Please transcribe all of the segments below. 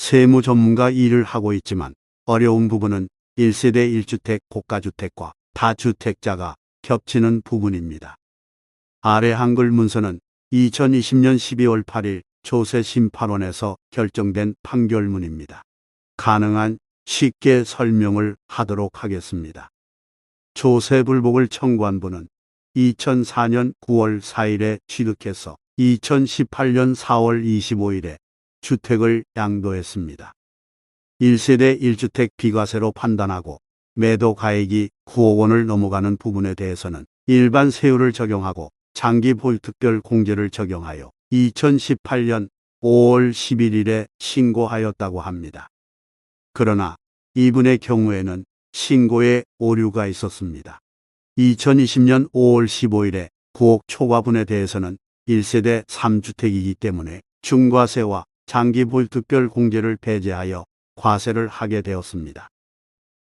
세무 전문가 일을 하고 있지만 어려운 부분은 1세대 1주택 고가주택과 다주택자가 겹치는 부분입니다. 아래 한글 문서는 2020년 12월 8일 조세심판원에서 결정된 판결문입니다. 가능한 쉽게 설명을 하도록 하겠습니다. 조세불복을 청구한 분은 2004년 9월 4일에 취득해서 2018년 4월 25일에 주택을 양도했습니다. 1세대 1주택 비과세로 판단하고 매도 가액이 9억 원을 넘어가는 부분에 대해서는 일반 세율을 적용하고 장기 보유특별 공제를 적용하여 2018년 5월 11일에 신고하였다고 합니다. 그러나 이분의 경우에는 신고에 오류가 있었습니다. 2020년 5월 15일에 9억 초과분에 대해서는 1세대 3주택이기 때문에 중과세와 장기 보유특별 공제를 배제하여 과세를 하게 되었습니다.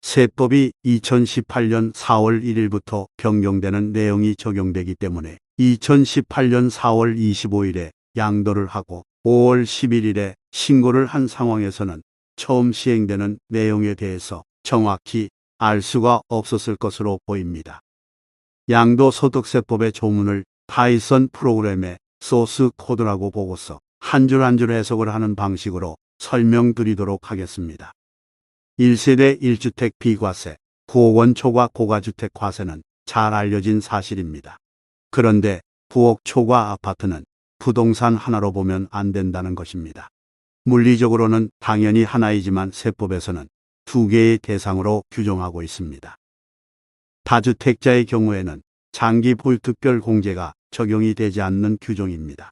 세법이 2018년 4월 1일부터 변경되는 내용이 적용되기 때문에 2018년 4월 25일에 양도를 하고 5월 11일에 신고를 한 상황에서는 처음 시행되는 내용에 대해서 정확히 알 수가 없었을 것으로 보입니다. 양도소득세법의 조문을 파이썬 프로그램의 소스 코드라고 보고서 한 줄 한 줄 해석을 하는 방식으로 설명드리도록 하겠습니다. 1세대 1주택 비과세, 9억 원 초과 고가주택 과세는 잘 알려진 사실입니다. 그런데 9억 초과 아파트는 부동산 하나로 보면 안 된다는 것입니다. 물리적으로는 당연히 하나이지만 세법에서는 두 개의 대상으로 규정하고 있습니다. 다주택자의 경우에는 장기 보유특별 공제가 적용이 되지 않는 규정입니다.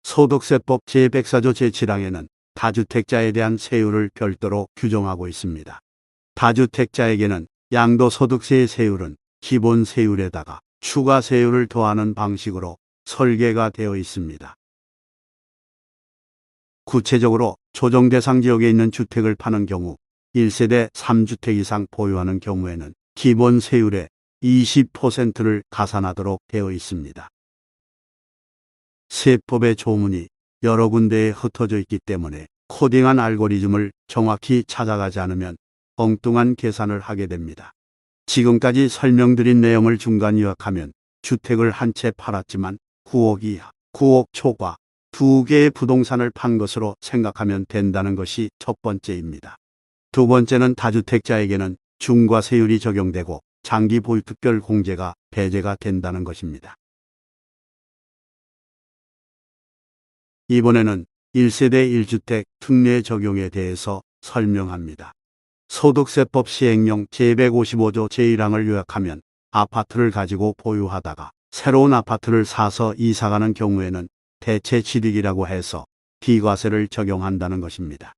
소득세법 제104조 제7항에는 다주택자에 대한 세율을 별도로 규정하고 있습니다. 다주택자에게는 양도소득세의 세율은 기본 세율에다가 추가 세율을 더하는 방식으로 설계가 되어 있습니다. 구체적으로 조정 대상 지역에 있는 주택을 파는 경우 1세대 3주택 이상 보유하는 경우에는 기본 세율의 20%를 가산하도록 되어 있습니다. 세법의 조문이 여러 군데에 흩어져 있기 때문에 코딩한 알고리즘을 정확히 찾아가지 않으면 엉뚱한 계산을 하게 됩니다. 지금까지 설명드린 내용을 중간 요약하면 주택을 한 채 팔았지만 9억 이하, 9억 초과 두 개의 부동산을 판 것으로 생각하면 된다는 것이 첫 번째입니다. 두 번째는 다주택자에게는 중과세율이 적용되고 장기 보유특별 공제가 배제가 된다는 것입니다. 이번에는 1세대 1주택 특례 적용에 대해서 설명합니다. 소득세법 시행령 제155조 제1항을 요약하면 아파트를 가지고 보유하다가 새로운 아파트를 사서 이사가는 경우에는 대체 취득이라고 해서 비과세를 적용한다는 것입니다.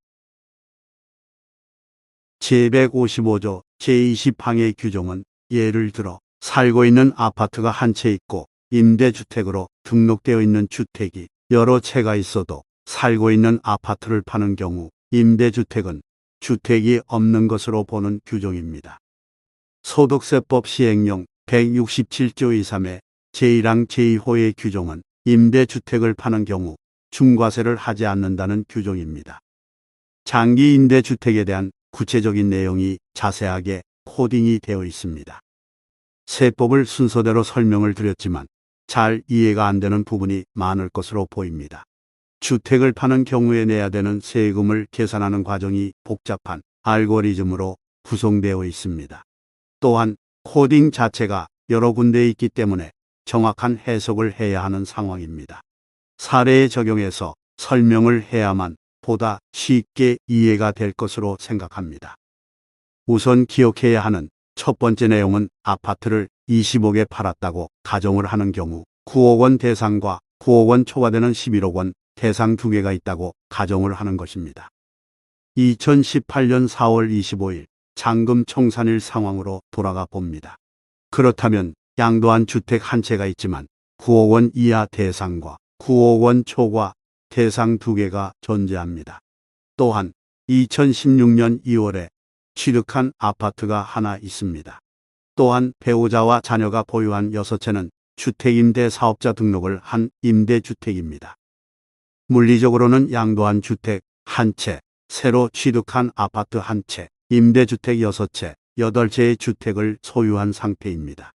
제155조 제20항의 규정은 예를 들어 살고 있는 아파트가 한 채 있고 임대주택으로 등록되어 있는 주택이 여러 채가 있어도 살고 있는 아파트를 파는 경우 임대주택은 주택이 없는 것으로 보는 규정입니다. 소득세법 시행령 167조 23의 제1항 제2호의 규정은 임대주택을 파는 경우 중과세를 하지 않는다는 규정입니다. 장기 임대주택에 대한 구체적인 내용이 자세하게 코딩이 되어 있습니다. 세법을 순서대로 설명을 드렸지만 잘 이해가 안 되는 부분이 많을 것으로 보입니다. 주택을 파는 경우에 내야 되는 세금을 계산하는 과정이 복잡한 알고리즘으로 구성되어 있습니다. 또한 코딩 자체가 여러 군데에 있기 때문에 정확한 해석을 해야 하는 상황입니다. 사례에 적용해서 설명을 해야만 보다 쉽게 이해가 될 것으로 생각합니다. 우선 기억해야 하는 첫 번째 내용은 아파트를 20억에 팔았다고 가정을 하는 경우 9억 원 대상과 9억 원 초과되는 11억 원 대상 두 개가 있다고 가정을 하는 것입니다. 2018년 4월 25일 잔금 청산일 상황으로 돌아가 봅니다. 그렇다면 양도한 주택 한 채가 있지만 9억 원 이하 대상과 9억 원 초과 대상 두 개가 존재합니다. 또한 2016년 2월에 취득한 아파트가 하나 있습니다. 또한 배우자와 자녀가 보유한 6채는 주택임대사업자 등록을 한 임대주택입니다. 물리적으로는 양도한 주택 한 채, 새로 취득한 아파트 한 채, 임대주택 6채, 8채의 주택을 소유한 상태입니다.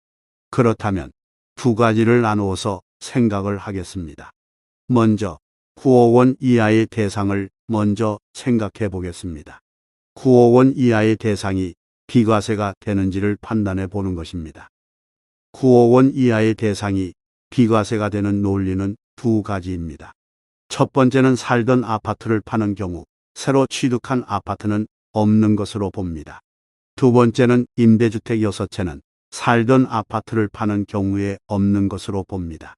그렇다면 두 가지를 나누어서 생각을 하겠습니다. 먼저 9억 원 이하의 대상을 먼저 생각해 보겠습니다. 9억 원 이하의 대상이 비과세가 되는지를 판단해 보는 것입니다. 9억 원 이하의 대상이 비과세가 되는 논리는 두 가지입니다. 첫 번째는 살던 아파트를 파는 경우 새로 취득한 아파트는 없는 것으로 봅니다. 두 번째는 임대주택 6채는 살던 아파트를 파는 경우에 없는 것으로 봅니다.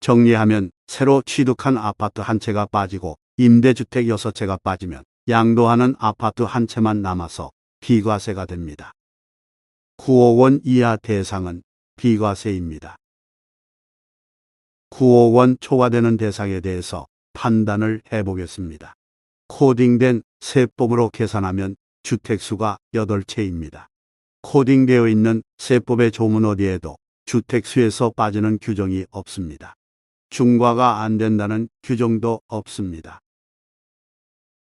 정리하면 새로 취득한 아파트 한 채가 빠지고 임대주택 6채가 빠지면 양도하는 아파트 한 채만 남아서 비과세가 됩니다. 9억 원 이하 대상은 비과세입니다. 9억 원 초과되는 대상에 대해서 판단을 해보겠습니다. 코딩된 세법으로 계산하면 주택수가 8채입니다. 코딩되어 있는 세법의 조문 어디에도 주택수에서 빠지는 규정이 없습니다. 중과가 안 된다는 규정도 없습니다.